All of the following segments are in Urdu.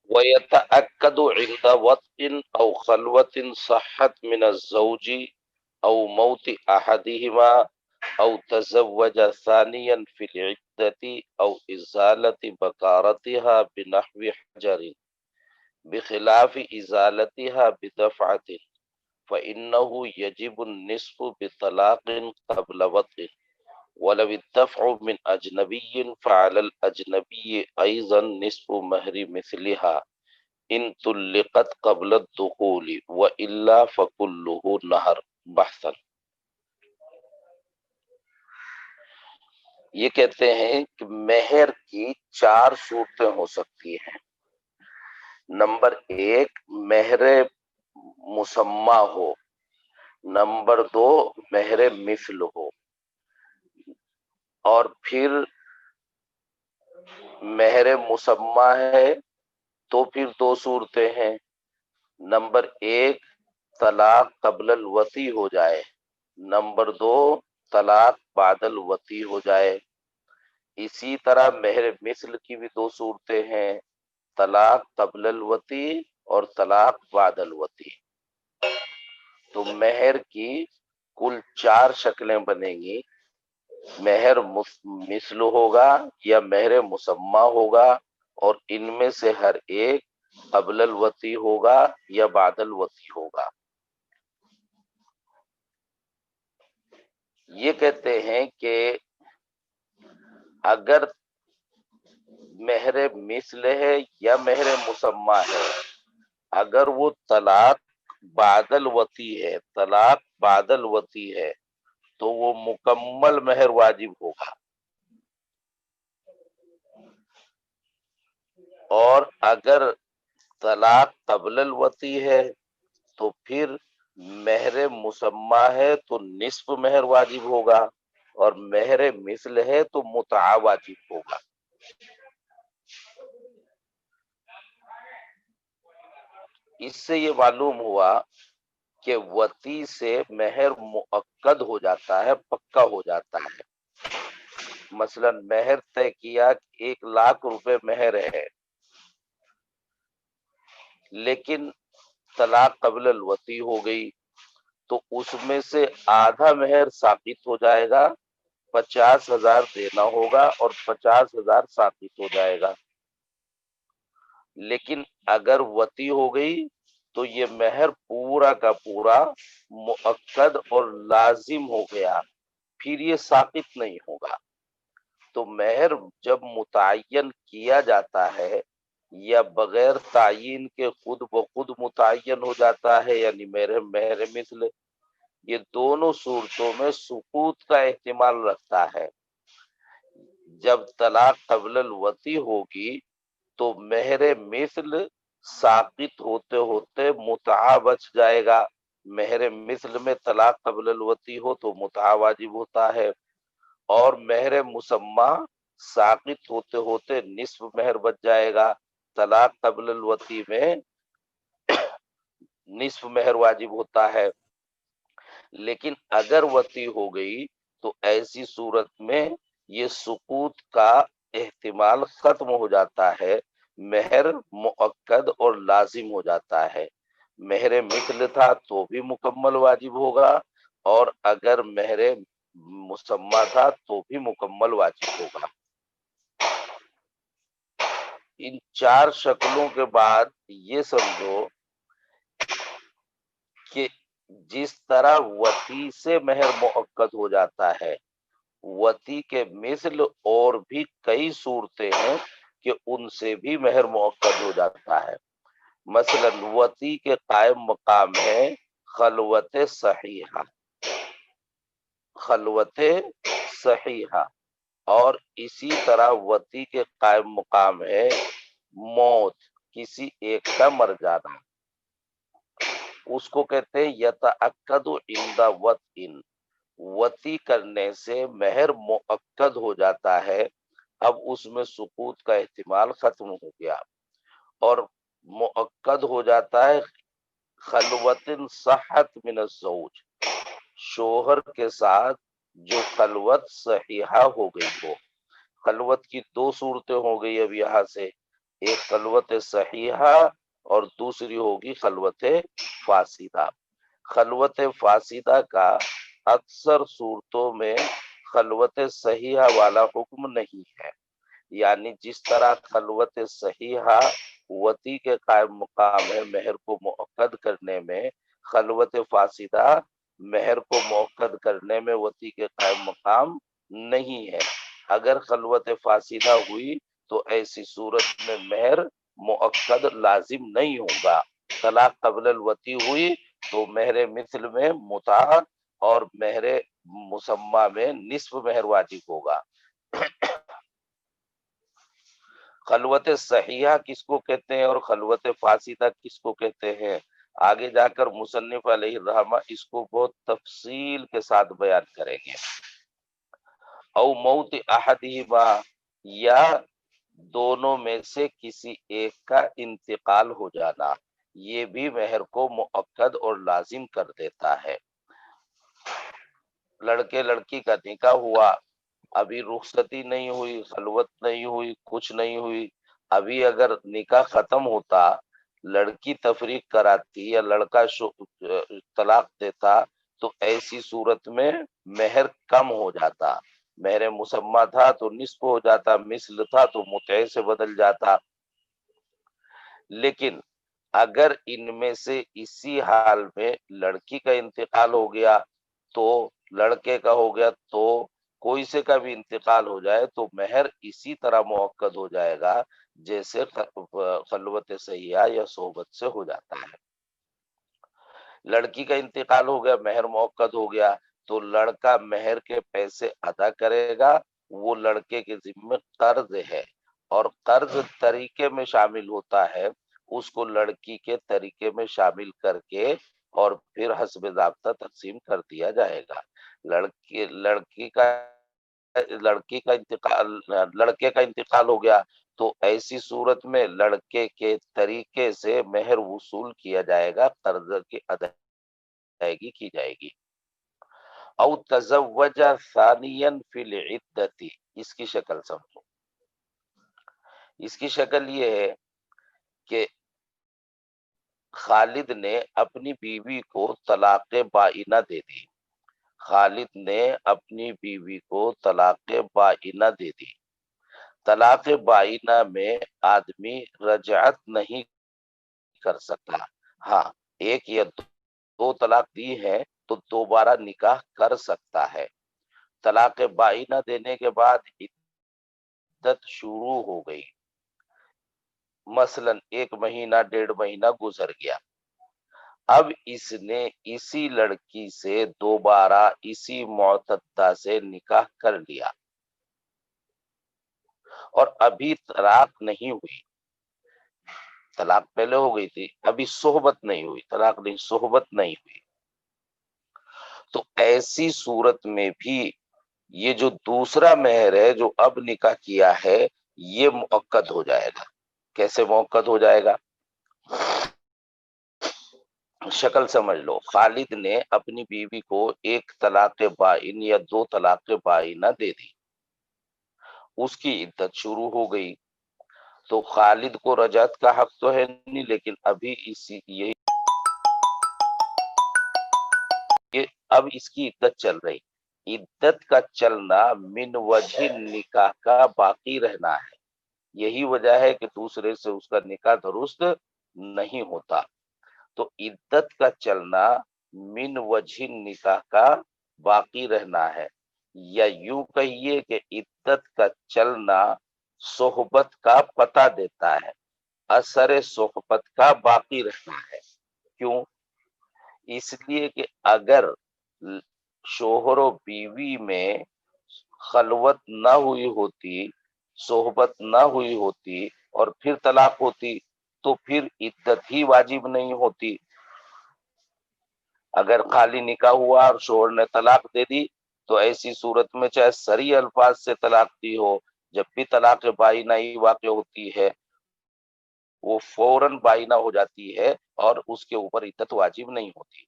ويتأكد عند وطء أو خلوة صحت من الزوج أو موت أحدهما أو تزوج ثانيا في العدة أو إزالة بكارتها بنحو حجر بخلاف إزالتها بدفعة فإنه يجب النصف بطلاق قبل وطء ولو الدفع من أجنبي فعلى الأجنبي أيضا نصف مهر مثلها ان طلقت قبل الدخول وإلا فكله نہر بحثا. یہ کہتے ہیں کہ مہر کی 4 صورتیں ہو سکتی ہیں. نمبر 1 مہر مسمى ہو، نمبر 2 مہر مثل ہو، اور پھر مہر مسمى ہے تو پھر 2 صورتیں ہیں. نمبر 1 طلاق قبل الوطی ہو جائے، نمبر 2 طلاق بعد الوطی ہو جائے. اسی طرح مہر مثل کی بھی 2 صورتیں ہیں، طلاق قبل الوطی اور طلاق بعد الوطی. تو مہر کی کل 4 شکلیں بنیں گی. مہر مثل ہوگا یا مہر مسمى ہوگا، اور ان میں سے ہر ایک قبل الوطی ہوگا یا بعد الوطی ہوگا. یہ کہتے ہیں کہ اگر مہر مثل ہے یا مہر مسمى ہے، اگر وہ طلاق بعد الوطی ہے، طلاق بعد الوطی ہے تو وہ مکمل مہر واجب ہوگا. اور اگر طلاق قبل الوطی ہے تو پھر مہر مسمى ہے تو نصف مہر واجب ہوگا، اور مہر مثل ہے تو متعہ واجب ہوگا. اس سے یہ معلوم ہوا کہ وطی سے مہر مؤکد ہو جاتا ہے، پکا ہو جاتا ہے. مثلا مہر طے کیا 1,00,000 روپے مہر ہے، لیکن طلاق قبل الوطی ہو گئی تو اس میں سے آدھا مہر ساقط ہو جائے گا، 50,000 دینا ہوگا اور 50,000 ساقط ہو جائے گا. لیکن اگر وطی ہو گئی تو یہ مہر پورا کا پورا مؤکد اور لازم ہو گیا، پھر یہ ساقط نہیں ہوگا. تو مہر جب متعین کیا جاتا ہے یا بغیر تعین کے خود بخود متعین ہو جاتا ہے، یعنی مہر مثل، یہ دونوں صورتوں میں سقوط کا احتمال رکھتا ہے. جب طلاق قبل الوطی ہوگی تو مہر مثل ساقط ہوتے ہوتے متعہ بچ جائے گا. مہر مثل میں طلاق قبل الوطی ہو تو متعہ واجب ہوتا ہے، اور مہر مسمى ساقط ہوتے ہوتے نصف مہر بچ جائے گا. طلاق قبل الوطی میں نصف مہر واجب ہوتا ہے. لیکن اگر وطی ہو گئی تو ایسی صورت میں یہ سقوط کا احتمال ختم ہو جاتا ہے، مہر مؤکد اور لازم ہو جاتا ہے. مہر مثل تھا تو بھی مکمل واجب ہوگا، اور اگر مہر مسمى تھا تو بھی مکمل واجب ہوگا. ان 4 شکلوں کے بعد یہ سمجھو کہ جس طرح وطی سے مہر مؤکد ہو جاتا ہے، وطی کے مثل اور بھی کئی صورتیں ہیں کہ ان سے بھی مہر مؤکد ہو جاتا ہے. مثلا وطی کے قائم مقام ہے خلوت صحیحہ، خلوت صحیحہ، اور اسی طرح وطی کے قائم مقام ہے موت، کسی ایک کا مر جانا. اس کو کہتے ہیں یتأکد عند وطء، وطی کرنے سے مہر مؤکد ہو جاتا ہے، اب اس میں سقوط کا احتمال ختم ہو گیا، اور مؤکد ہو جاتا ہے خلوت صحت من الزوج، شوہر کے ساتھ جو خلوت صحیحہ ہو گئی ہو. خلوت کی 2 صورتیں ہو گئی اب یہاں سے، ایک خلوت صحیحہ اور دوسری ہوگی خلوت فاسدہ۔ خلوت فاسدہ کا اکثر صورتوں میں خلوت صحیحہ والا حکم نہیں ہے، یعنی جس طرح خلوت صحیحہ وتی کے قائم مقام ہے مہر کو مؤکد کرنے میں، خلوت فاسدہ مہر کو مؤکد کرنے میں وتی کے قائم مقام نہیں ہے۔ اگر خلوت فاسدہ ہوئی تو ایسی صورت میں مہر مؤکد لازم نہیں ہوگا۔ طلاق قبل الوتی ہوئی تو مہر مثل میں متاع اور مہر مسمہ میں نصف مہر واجب ہوگا۔ خلوت صحیحہ کس کو کہتے ہیں اور خلوت فاسدہ کس کو کہتے ہیں، آگے جا کر مصنف علیہ الرحمہ اس کو بہت تفصیل کے ساتھ بیان کریں گے۔ او موت احدہما، یا دونوں میں سے کسی ایک کا انتقال ہو جانا، یہ بھی مہر کو مؤکد اور لازم کر دیتا ہے۔ لڑکے لڑکی کا نکاح ہوا، ابھی رخصتی نہیں ہوئی، خلوت نہیں ہوئی، کچھ نہیں ہوئی، ابھی اگر نکاح ختم ہوتا، لڑکی تفریق کراتی یا لڑکا طلاق دیتا تو ایسی صورت میں مہر کم ہو جاتا۔ مہر مسمہ تھا تو نصف ہو جاتا، مثل تھا تو متع سے بدل جاتا۔ لیکن اگر ان میں سے اسی حال میں لڑکی کا انتقال ہو گیا تو لڑکے کا ہو گیا تو کوئی سے کا بھی انتقال ہو جائے تو مہر اسی طرح مؤکد ہو جائے گا جیسے خلوت سیاح یا صحبت سے ہو جاتا ہے۔ لڑکی کا انتقال ہو گیا، مہر مؤکد ہو گیا تو لڑکا مہر کے پیسے ادا کرے گا، وہ لڑکے کے ذمہ قرض ہے اور قرض طریقے میں شامل ہوتا ہے، اس کو لڑکی کے طریقے میں شامل کر کے اور پھر حسب ضابطہ تقسیم کر دیا جائے گا۔ لڑکے کا انتقال ہو گیا تو ایسی صورت میں لڑکے کے طریقے سے مہر وصول کیا جائے گا، قرض کی ادائیگی کی جائے گی۔ او تزوج ثانیا فی العدت، اس کی شکل سمجھو۔ اس کی شکل یہ ہے کہ خالد نے اپنی بیوی کو طلاق بائنہ دے دی، خالد نے اپنی بیوی کو طلاق بائنہ دے دی۔ طلاق بائنہ میں آدمی رجعت نہیں کر سکتا، ہاں ایک یا دو طلاق دی ہے تو دوبارہ نکاح کر سکتا ہے۔ طلاق بائنہ دینے کے بعد عدت شروع ہو گئی، مثلا 1 مہینہ 1.5 مہینہ گزر گیا، اب اس نے اسی لڑکی سے دوبارہ اسی معتدہ سے نکاح کر لیا اور ابھی طلاق نہیں ہوئی، طلاق پہلے ہو گئی تھی، ابھی صحبت نہیں ہوئی، طلاق نہیں صحبت نہیں ہوئی، تو ایسی صورت میں بھی یہ جو دوسرا مہر ہے جو اب نکاح کیا ہے یہ مؤکد ہو جائے گا۔ کیسے مؤکد ہو جائے گا؟ شکل سمجھ لو، خالد نے اپنی بیوی کو 1 طلاق بائن یا 2 طلاق بائنہ دے دی، اس کی عدت شروع ہو گئی، تو خالد کو رجعت کا حق تو ہے نہیں، لیکن ابھی اب اس کی عدت چل رہی، عدت کا چلنا من وجہ نکاح کا باقی رہنا ہے، یہی وجہ ہے کہ دوسرے سے اس کا نکاح درست نہیں ہوتا۔ تو عدت کا چلنا من وجہ نکاح کا باقی رہنا ہے، یا یوں کہیے کہ عدت کا چلنا صحبت کا پتہ دیتا ہے، اثر صحبت کا باقی رہنا ہے۔ کیوں؟ اس لیے کہ اگر شوہر و بیوی میں خلوت نہ ہوئی ہوتی، صحبت نہ ہوئی ہوتی اور پھر طلاق ہوتی تو پھر عدت ہی واجب نہیں ہوتی۔ اگر خالی نکاح ہوا اور شوہر نے طلاق دے دی تو ایسی صورت میں چاہے صریح الفاظ سے طلاق دی ہو، جب بھی طلاق بائنہ واقع ہوتی ہے وہ فوراً بائنہ ہو جاتی ہے اور اس کے اوپر عدت واجب نہیں ہوتی۔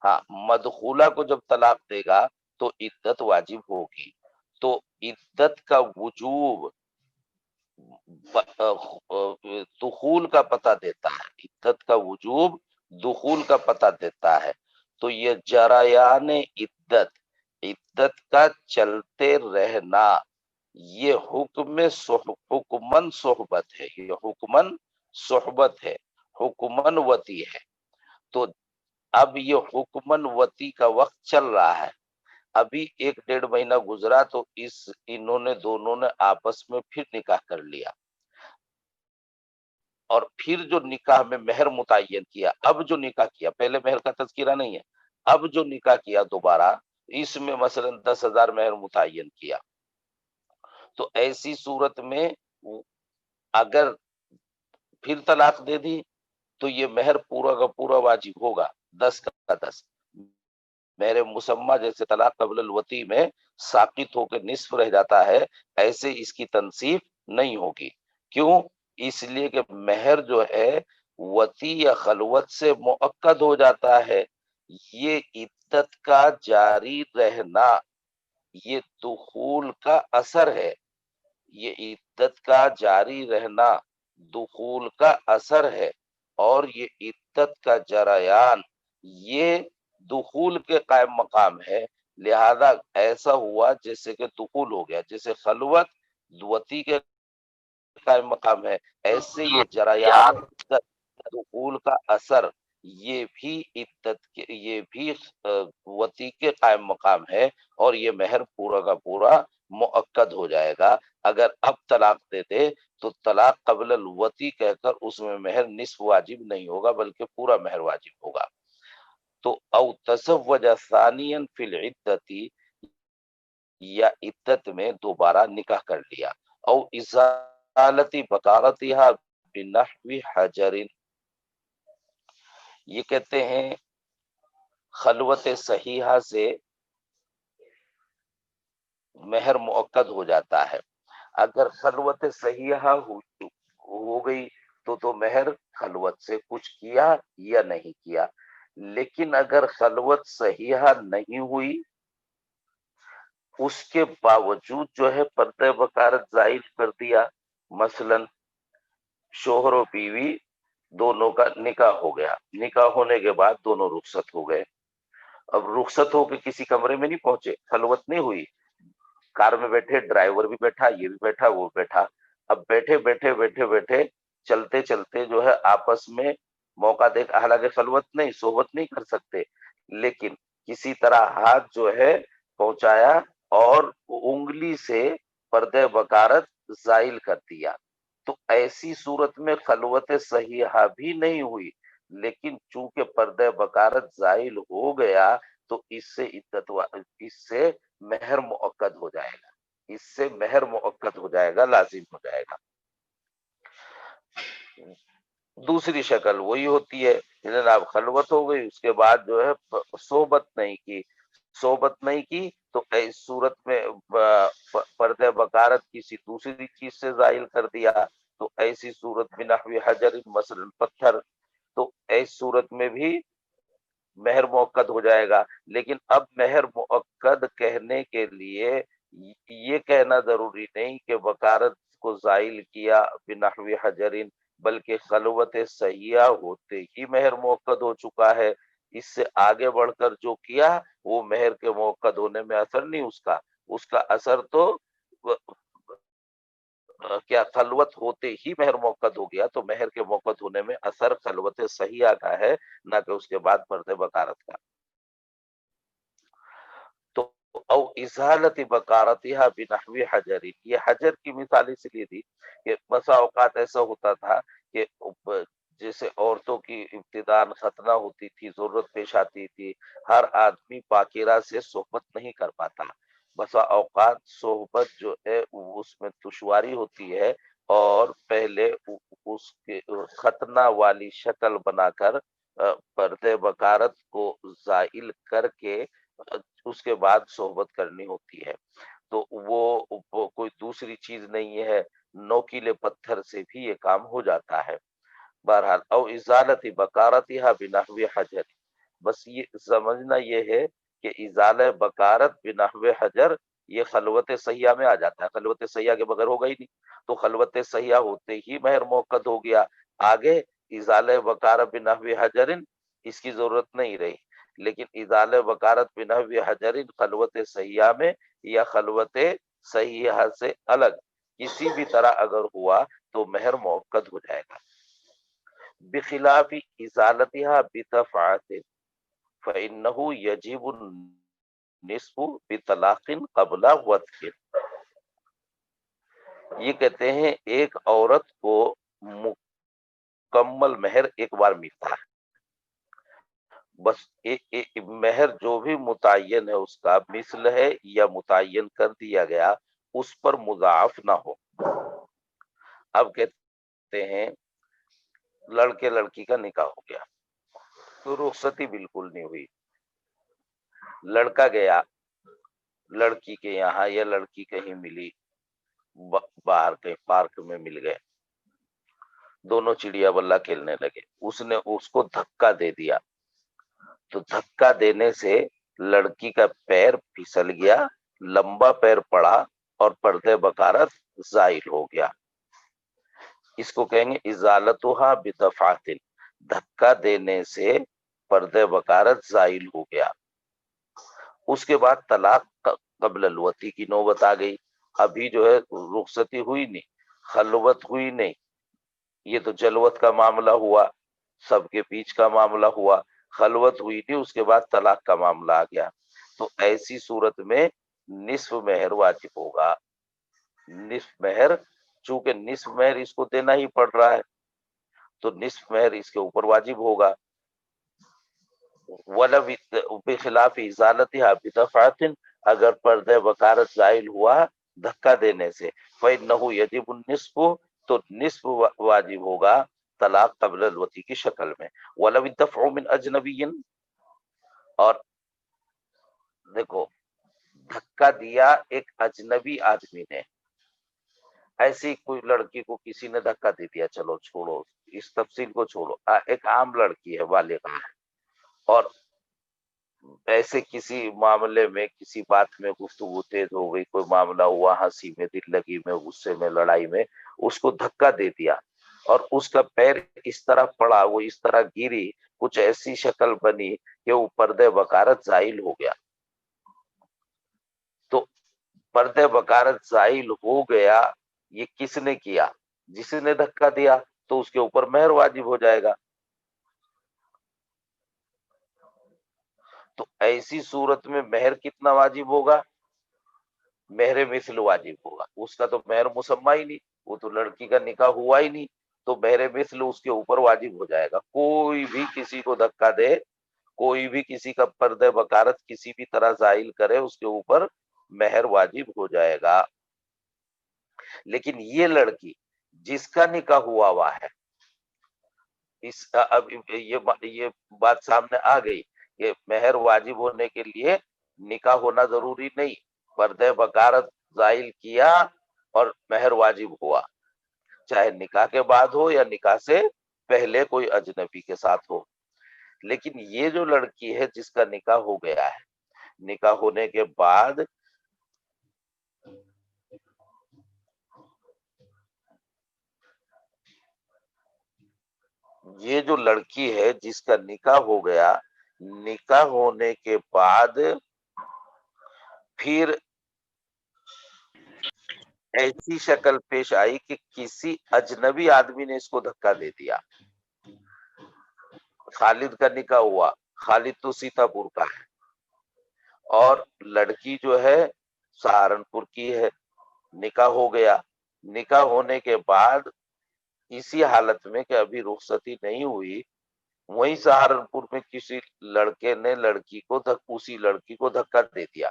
ہاں مدخولہ کو جب طلاق دے گا تو عدت واجب ہوگی، تو عدت کا وجوب دخول کا پتہ دیتا ہے، عدت کا وجوب دخول کا پتہ دیتا ہے۔ تو یہ جریان عدت، عدت کا چلتے رہنا، یہ حکمن صحبت ہے، یہ حکمن صحبت ہے، حکمن وتی ہے۔ تو اب یہ حکمن وتی کا وقت چل رہا ہے، ابھی 1-1.5 مہینہ گزرا تو انہوں نے دونوں نے آپس میں پھر نکاح کر لیا، اور پھر جو نکاح میں مہر متعین کیا، اب جو نکاح کیا، پہلے مہر کا تذکرہ نہیں ہے، اب جو نکاح کیا دوبارہ، اس میں مثلا 10,000 مہر متعین کیا، تو ایسی صورت میں اگر پھر طلاق دے دی تو یہ مہر پورا کا پورا واجب ہوگا، 10 کا 10۔ مہر مسمى جیسے طلاق قبل الوتی میں ساقط ہو کے نصف رہ جاتا ہے، ایسے اس کی تنصیف نہیں ہوگی۔ کیوں؟ اس لیے کہ مہر جو ہے وتی یا خلوت سے مؤکد ہو جاتا ہے، یہ عدت کا جاری رہنا، یہ دخول کا اثر ہے، یہ عدت کا جاری رہنا دخول کا اثر ہے، اور یہ عدت کا جریان یہ دخول کے قائم مقام ہے، لہذا ایسا ہوا جیسے کہ دخول ہو گیا، جیسے خلوت وتی کے قائم مقام ہے، ایسے یہ جریان عدت دخول کا اثر یہ بھی عدت کے، یہ بھی وتی کے قائم مقام ہے، اور یہ مہر پورا کا پورا مؤکد ہو جائے گا۔ اگر اب طلاق دے دے تو طلاق قبل الوتی کہہ کر اس میں مہر نصف واجب نہیں ہوگا بلکہ پورا مہر واجب ہوگا۔ تو او تزوج ثانیا فی العدتی، یا عدت میں دوبارہ نکاح کر لیا، او ازالت بکارتها بنحو حجر، یہ کہتے ہیں خلوت صحیحہ سے مہر مؤکد ہو جاتا ہے۔ اگر خلوت صحیحہ ہو گئی تو مہر خلوت سے کچھ کیا یا نہیں کیا، لیکن اگر خلوت صحیحہ نہیں ہوئی، اس کے باوجود جو ہے پردہ بکارت زائل کر دیا، مثلا شوہر و بیوی دونوں کا نکاح ہو گیا، نکاح ہونے کے بعد دونوں رخصت ہو گئے، اب رخصت ہو کے کسی کمرے میں نہیں پہنچے، خلوت نہیں ہوئی، کار میں بیٹھے، ڈرائیور بھی بیٹھا، یہ بھی بیٹھا، وہ بیٹھا، اب بیٹھے بیٹھے بیٹھے بیٹھے چلتے چلتے جو ہے آپس میں موقع دیکھ، حالانکہ خلوت نہیں، صحبت نہیں کر سکتے، لیکن کسی طرح ہاتھ جو ہے پہنچایا اور انگلی سے پردہ بکارت زائل کر دیا، تو ایسی صورت میں خلوت صحیحہ بھی نہیں ہوئی، لیکن چونکہ پردہ بکارت زائل ہو گیا تو اس سے عدت اس سے مہر مؤکد ہو جائے گا، اس سے مہر مؤکد ہو جائے گا، لازم ہو جائے گا۔ دوسری شکل وہی ہوتی ہے، جناب خلوت ہو گئی، اس کے بعد جو ہے صحبت نہیں کی، صحبت نہیں کی تو اس صورت میں پردہ بکارت کسی دوسری چیز سے زائل کر دیا، تو ایسی صورت بنحو حجر، مثلا پتھر، تو ایسی صورت میں بھی مہر مؤکد ہو جائے گا۔ لیکن اب مہر مؤکد کہنے کے لیے یہ کہنا ضروری نہیں کہ بکارت کو زائل کیا بنحو حجرین، بلکہ خلوت صحیحہ ہوتے ہی مہر مؤکد ہو چکا ہے، اس سے آگے بڑھ کر جو کیا وہ مہر کے مؤکد ہونے میں اثر نہیں، اس کا اثر تو کیا خلوت ہوتے ہی مہر مؤکد ہو گیا، تو مہر کے مؤکد ہونے میں اثر خلوت صحیحہ کا ہے، نہ کہ اس کے بعد پردہ بکارت کا۔ تو او ازالت بکارتها بنحو حجر، یہ حجر کی مثال اس لیے دی کہ بسا اوقات ایسا ہوتا تھا کہ جیسے عورتوں کی ابتداء ختنہ ہوتی تھی، ضرورت پیش آتی تھی، ہر آدمی باقیرہ سے صحبت نہیں کر پاتا، بسا اوقات صحبت جو ہے اس میں دشواری ہوتی ہے، اور پہلے اس کے ختنہ والی شکل بنا کر پردہ بکارت کو زائل کر کے اس کے بعد صحبت کرنی ہوتی ہے، تو وہ کوئی دوسری چیز نہیں ہے، نوکیلے پتھر سے بھی یہ کام ہو جاتا ہے۔ بہرحال او ازالت بکارتها بنحو حجر، بس یہ سمجھنا یہ ہے کہ ازالہ بکارت بنحو حجر یہ خلوت صحیحہ میں آ جاتا ہے، خلوت صحیحہ کے بغیر ہوگا ہی نہیں، تو خلوت صحیحہ ہوتے ہی مہر مؤکد ہو گیا، آگے ازالہ بکارت بنحو حجرن اس کی ضرورت نہیں رہی، لیکن ازالہ بکارت بنحو حجرن خلوت صحیحہ میں یا خلوت صحیحہ سے الگ کسی بھی طرح اگر ہوا تو مہر مؤکد ہو جائے گا۔ بخلاف ازالتها بدفعت فإنه يجب النصف بطلاق قبل وطء۔ یہ کہتے ہیں ایک عورت کو مکمل مہر ایک بار ملتا ہے، بس مہر جو بھی متعین ہے اس کا مثل ہے یا متعین کر دیا گیا اس پر مضاعف نہ ہو۔ اب کہتے ہیں لڑکے لڑکی کا نکاح ہو گیا تو رخصتی بالکل نہیں ہوئی، لڑکا گیا لڑکی کے یہاں یا لڑکی کہیں ملی، باہر کہیں پارک میں مل گئے، دونوں چڑیا بلا کھیلنے لگے، اس نے اس کو دھکا دے دیا، تو دھکا دینے سے لڑکی کا پیر پھسل گیا، لمبا پیر پڑا اور پردے بکارت زائل ہو گیا۔ اس کو کہیں گے ازالتها بدفعت، دھکا دینے سے پردے بکارت زائل ہو گیا۔ اس کے بعد طلاق قبل الوطی کی نوبت آ گئی، ابھی جو ہے رخصتی ہوئی نہیں، خلوت ہوئی نہیں، یہ تو جلوت کا معاملہ ہوا، سب کے بیچ کا معاملہ ہوا، خلوت ہوئی نہیں، اس کے بعد طلاق کا معاملہ آ گیا، تو ایسی صورت میں نصف مہر واجب ہوگا۔ نصف مہر، چونکہ نصف مہر اس کو دینا ہی پڑ رہا ہے تو نصف مہر اس کے اوپر واجب ہوگا۔ بخلاف ازالتها بدفعت، اگر پردہ بکارت زائل ہوا دھکا دینے سے، فإنه يجب النصف، تو نصف واجب ہوگا طلاق قبل الوطی کی شکل میں۔ ولو الدفع من اجنبی، اور دیکھو دھکا دیا ایک اجنبی آدمی نے، ایسی کوئی لڑکی کو کسی نے دھکا دے دیا، چلو چھوڑو اس تفصیل کو چھوڑو، ایک عام لڑکی ہے بالغہ ہے، اور ایسے کسی معاملے میں کسی بات میں گفتگو تیز ہو گئی، کوئی معاملہ ہوا، ہنسی میں، دل لگی میں، غصے میں، لڑائی میں اس کو دھکا دے دیا اور اس کا پیر اس طرح پڑا، وہ اس طرح گری، کچھ ایسی شکل بنی کہ وہ پردے بکارت زائل ہو گیا، تو پردے بکارت زائل ہو گیا، یہ کس نے کیا؟ جس نے دھکا دیا، تو اس کے اوپر مہر واجب ہو جائے گا۔ تو ایسی صورت میں مہر کتنا واجب ہوگا؟ مہر مثل واجب ہوگا، اس کا تو مہر مسمى ہی نہیں، وہ تو لڑکی کا نکاح ہوا ہی نہیں، تو مہر مثل اس کے اوپر واجب ہو جائے گا۔ کوئی بھی کسی کو دھکا دے، کوئی بھی کسی کا پردہ بکارت کسی بھی طرح زائل کرے، اس کے اوپر مہر واجب ہو جائے گا۔ لیکن یہ لڑکی جس کا نکاح ہوا ہے، اب یہ بات سامنے آ گئی کہ مہر واجب ہونے کے لیے نکاح ہونا ضروری نہیں، پردہ بکارت زائل کیا اور مہر واجب ہوا، چاہے نکاح کے بعد ہو یا نکاح سے پہلے کوئی اجنبی کے ساتھ ہو۔ لیکن یہ جو لڑکی ہے جس کا نکاح ہو گیا ہے، نکاح ہونے کے بعد یہ جو لڑکی ہے جس کا نکاح ہو گیا، نکاح ہونے کے بعد پھر ایسی شکل پیش آئی کہ کسی اجنبی آدمی نے اس کو دھکا دے دیا۔ خالد کا نکاح ہوا، خالد تو سیتا پور کا ہے اور لڑکی جو ہے سہارنپور کی ہے، نکاح ہو گیا، نکاح ہونے کے بعد اسی حالت میں کہ ابھی رخصتی نہیں ہوئی، وہیں سہارنپور میں کسی لڑکے نے اسی لڑکی کو دھکا دے دیا،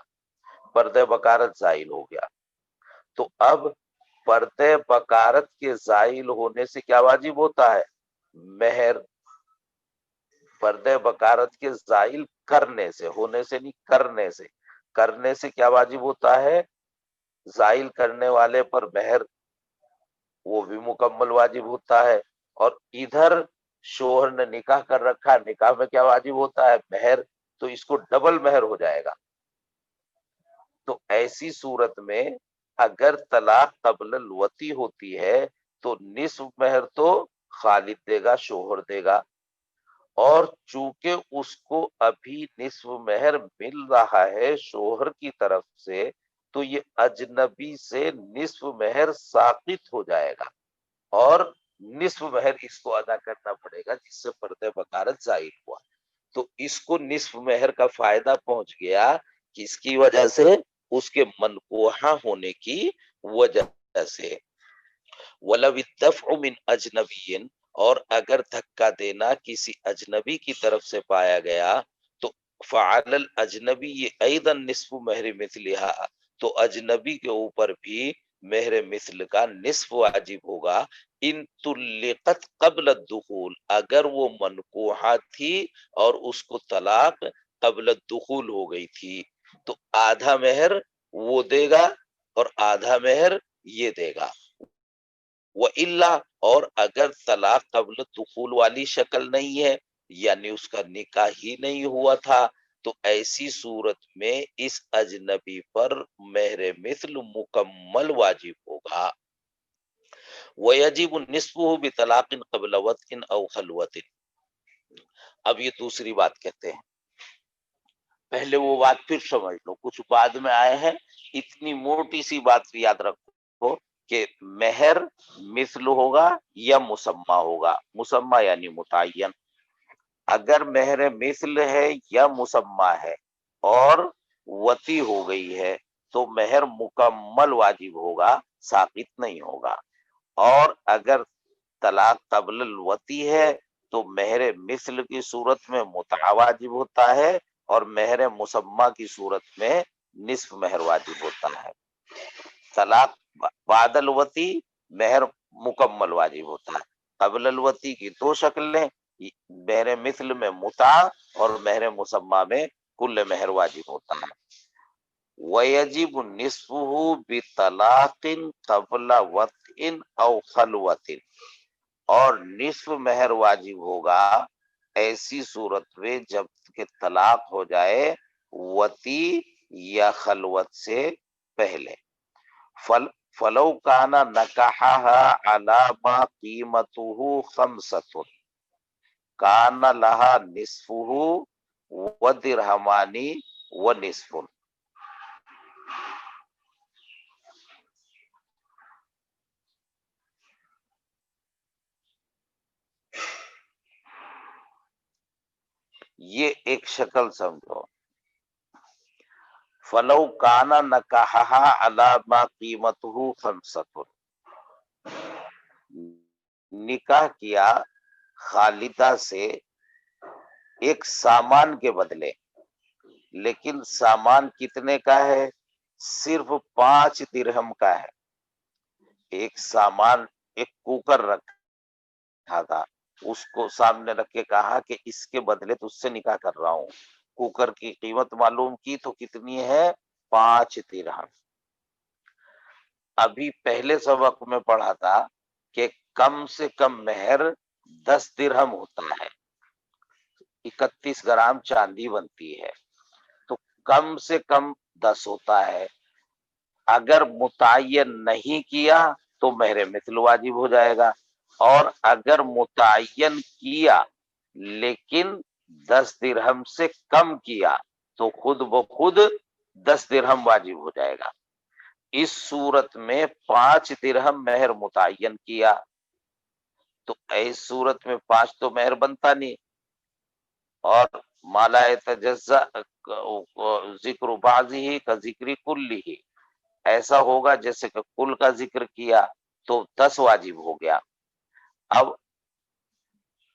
پردہ بکارت زائل ہو گیا۔ تو اب پردہ بکارت کے زائل ہونے سے کیا واجب ہوتا ہے؟ مہر۔ پردہ بکارت کے زائل کرنے سے، ہونے سے نہیں، کرنے سے کیا واجب ہوتا ہے؟ زائل کرنے والے پر مہر، وہ بھی مکمل واجب ہوتا ہے، اور ادھر شوہر نے نکاح کر رکھا، نکاح میں کیا واجب ہوتا ہے؟ مہر، تو اس کو ڈبل مہر ہو جائے گا۔ تو ایسی صورت میں اگر طلاق قبل الوطی ہوتی ہے تو نصف مہر تو خالد دے گا، شوہر دے گا، اور چونکہ اس کو ابھی نصف مہر مل رہا ہے شوہر کی طرف سے، تو یہ اجنبی سے نصف مہر ساقط ہو جائے گا اور نصف مہر اس کو ادا کرنا پڑے گا جس سے پردہ بکارت ظاہر ہوا۔ تو اس کو نصف مہر کا فائدہ پہنچ گیا، کس کی وجہ سے؟ اس کے منقوحہ ہونے کی وجہ سے۔ وَلَوِ الدَّفْعُ مِنْ أَجْنَبِيٍّ، اور اگر دھکا دینا کسی اجنبی کی طرف سے پایا گیا تو فعل الاجنبی ایضا نصف مہر مثلہا، تو اجنبی کے اوپر بھی مہر مثل کا نصف واجب ہوگا۔ ان طلقت قبل الدخول، اگر وہ منکوحہ تھی اور اس کو طلاق قبل الدخول ہو گئی تھی، تو آدھا مہر وہ دے گا اور آدھا مہر یہ دے گا۔ وَإِلَّا، اور اگر طلاق قبل دخول والی شکل نہیں ہے، یعنی اس کا نکاح ہی نہیں ہوا تھا، تو ایسی صورت میں اس اجنبی پر مہر مثل مکمل واجب ہوگا۔ وَيَجِبُ نِصْفُهُ بِطَلَاقٍ قَبْلَ وَطْءٍ أَوْ خَلْوَةٍ۔ اب یہ دوسری بات کہتے ہیں، پہلے وہ بات پھر سمجھ لو، کچھ بعد میں آئے ہیں، اتنی موٹی سی بات یاد رکھو کہ مہر مثل ہوگا یا مسمى ہوگا، مسمى یعنی متعین۔ اگر مہر مثل ہے یا مسمى ہے اور وطی ہو گئی ہے تو مہر مکمل واجب ہوگا، ساقط نہیں ہوگا۔ اور اگر طلاق قبل الوطی ہے تو مہر مثل کی صورت میں متع واجب ہوتا ہے اور مہر مسمى کی صورت میں نصف مہر واجب ہوتا ہے۔ طلاق بعد الوطی مہر مکمل واجب ہوتا ہے۔ قبل الوطی کی دو شکلیں، مہر مثل میں متع اور مہر مسمى میں کل مہر واجب ہوتا ہے۔ وَيَجِبُ نِصْفُهُ بِطَلَاقٍ قَبْلَ وَطْءٍ أَوْ خَلْوَةٍ، اور نصف مہر واجب ہوگا ایسی صورت میں جب کہ طلاق ہو جائے وطی یا خلوت سے پہلے۔ فَلَوْ كَانَ نَكَحَهَا عَلَى مَا قِيمَتُهُ خَمْسَةٌ كَانَ لَهَا نِصْفُهُ وَدِرْهَمَانِ وَنِصْفٌ۔ یہ ایک شکل سمجھو، فَلَوْ كَانَ نَكَحَهَا عَلَى مَا قِيمَتُهُ خَمْسَةٌ، نکاح کیا خالدہ سے ایک سامان کے بدلے، لیکن سامان کتنے کا ہے؟ صرف 5 درہم کا ہے۔ ایک سامان، ایک کوکر رکھا تھا، اس کو سامنے رکھ کے کہا کہ اس کے بدلے تجھ سے نکاح کر رہا ہوں۔ کوکر کی قیمت معلوم کی تو کتنی ہے؟ 5 درہم۔ ابھی پہلے سبق میں پڑھا تھا کہ کم سے کم مہر 10 درہم ہوتا ہے، 31 گرام چاندی بنتی ہے، تو کم سے کم 10 ہوتا ہے۔ اگر متعین نہیں کیا تو مہر مثل واجب ہو جائے گا، اور اگر متعین کیا لیکن 10 درہم سے کم کیا تو خود بخود 10 درہم واجب ہو جائے گا۔ اس صورت میں 5 درہم مہر متعین کیا تو اس صورت میں 5 تو مہر بنتا نہیں، اور مالا یتجزا ذکر بعضہ کا ذکر کلہ، ایسا ہوگا جیسے کہ کل کا ذکر کیا تو 10 واجب ہو گیا۔ اب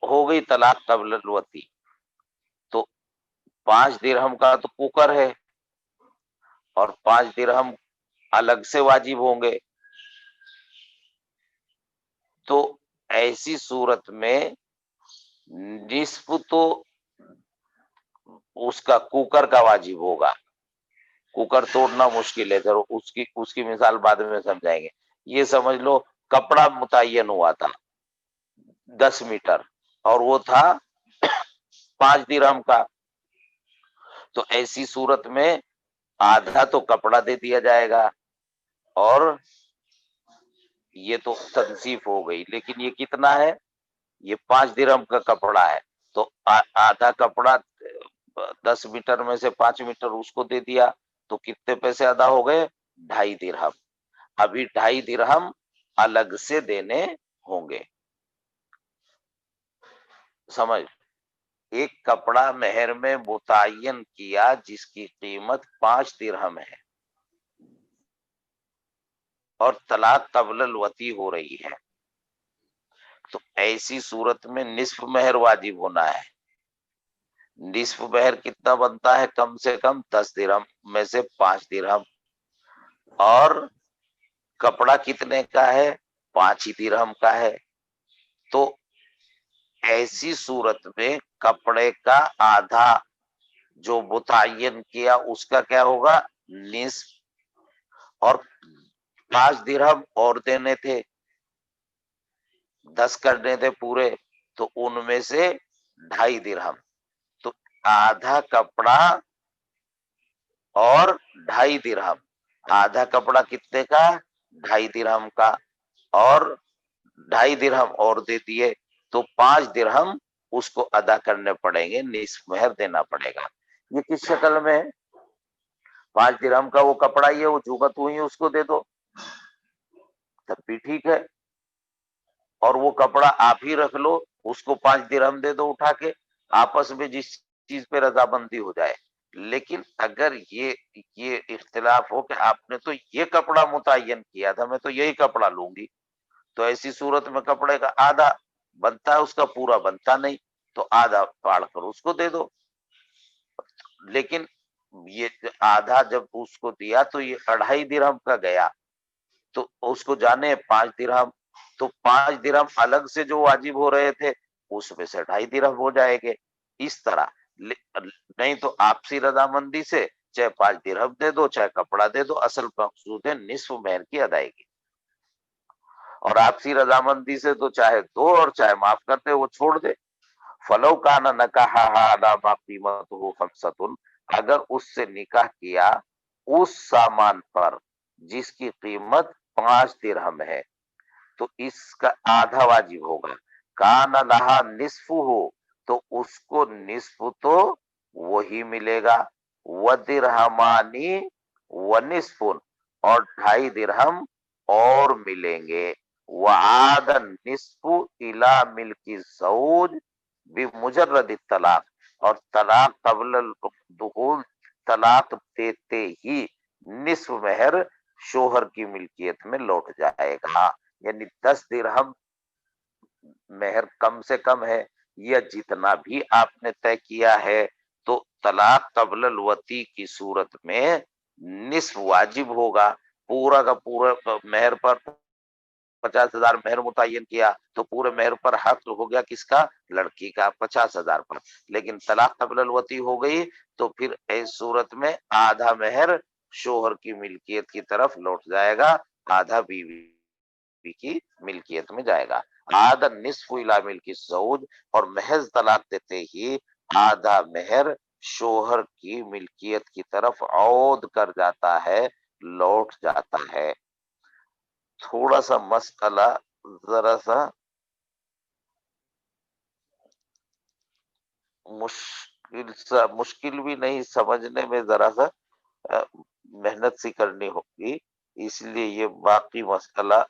ہو گئی طلاق قبل الوطی، تو 5 درہم کا تو کوکر ہے اور 5 درہم الگ سے واجب ہوں گے، تو ایسی صورت میں نصف تو اس کا کوکر کا واجب ہوگا۔ کوکر توڑنا مشکل ہے، اس کی مثال بعد میں سمجھائیں گے۔ یہ سمجھ لو کپڑا متعین ہوا تھا 10 میٹر اور وہ تھا 5 درہم کا، تو ایسی صورت میں آدھا تو کپڑا دے دیا جائے گا، اور یہ تو تنصیف ہو گئی، لیکن یہ کتنا ہے؟ یہ 5 درہم کا کپڑا ہے تو آدھا کپڑا 10 میٹر میں سے 5 میٹر اس کو دے دیا تو کتنے پیسے ادا ہو گئے؟ 2.5 درہم. ابھی 2.5 درہم الگ سے دینے ہوں گے. سمجھ، ایک کپڑا مہر میں متعین کیا جس کی قیمت 5 درہم ہے اور طلاق قبل الوطی ہو رہی ہے، تو ایسی صورت میں نصف مہر واجب ہونا ہے. نصف مہر کتنا بنتا ہے؟ کم سے کم 10 درہم میں سے 5 درہم. اور کپڑا کتنے کا ہے؟ 5 ہی درہم کا ہے. تو ایسی صورت میں کپڑے کا آدھا جو متعین کیا اس کا کیا ہوگا؟ نصف. اور 5 درہم اور دینے تھے، 10 کرنے تھے پورے، تو ان میں سے 2.5 درہم. تو آدھا کپڑا اور 2.5 درہم. آدھا کپڑا کتنے کا؟ 2.5 درہم کا. اور 2.5 درہم اور دے دیے تو 5 درہم اس کو ادا کرنے پڑیں گے، نصف مہر دینا پڑے گا. یہ کس شکل میں؟ 5 درہم کا وہ کپڑا ہی ہے، وہ جھوکت ہوئی ہے، اس کو دے دو تب بھی ٹھیک ہے. اور وہ کپڑا آپ ہی رکھ لو، اس کو 5 درہم دے دو اٹھا کے، آپس میں جس چیز پہ رضامندی ہو جائے. لیکن اگر یہ اختلاف ہو کہ آپ نے تو یہ کپڑا متعین کیا تھا، میں تو یہی کپڑا لوں گی، تو ایسی صورت میں کپڑے کا آدھا بنتا ہے، اس کا پورا بنتا نہیں، تو آدھا پاڑ کر اس کو دے دو. لیکن یہ آدھا جب اس کو دیا تو یہ 2.5 درہم کا گیا، تو اس کو جانے 5 درہم، تو 5 درہم الگ سے جو واجب ہو رہے تھے اس میں سے 2.5 درہم ہو جائے گے. اس طرح نہیں تو آپسی رضامندی سے چاہے 5 درہم دے دو چاہے کپڑا دے دو، اصل مقصود ہے نصف مہر کی ادائیگی. اور آپسی رضامندی سے تو چاہے دو اور چاہے معاف کرتے وہ چھوڑ دے. فلو کان نکاحھا علی ما قیمتہ خمسۃ، اگر اس سے نکاح کیا اس سامان پر جس کی قیمت 5 درہم ہے تو اس کا آدھا واجب ہوگا. کان لہا نصف ہو تو اس کو نصف تو وہی ملے گا. ودرہمانی ونصف، اور 2.5 درہم اور ملیں گے. وعاد النصف الی ملک الزوج بمجرد الطلاق، اور طلاق قبل الدخول، طلاق دیتے ہی نصف مہر شوہر کی ملکیت میں لوٹ جائے گا. یعنی 10 درہم مہر کم سے کم ہے، یا جتنا بھی آپ نے طے کیا ہے، تو طلاق قبل الوطی کی صورت میں نصف واجب ہوگا. پورا کا پورا مہر پر 50,000 مہر متعین کیا تو پورے مہر پر حق ہو گیا کس کا؟ لڑکی کا 50,000 پر. لیکن طلاق قبل الوطی ہو گئی تو پھر اس صورت میں آدھا مہر شوہر کی ملکیت کی طرف لوٹ جائے گا، آدھا بیوی کی ملکیت میں جائے گا. آدھا نصف الی ملک الزوج، اور محض طلاق دیتے ہی آدھا مہر شوہر کی ملکیت کی طرف عود کر جاتا ہے، لوٹ جاتا ہے. تھوڑا سا مسئلہ ذرا سا مشکل بھی نہیں، سمجھنے میں ذرا سا محنت سی کرنی ہوگی، اس لیے یہ باقی مسئلہ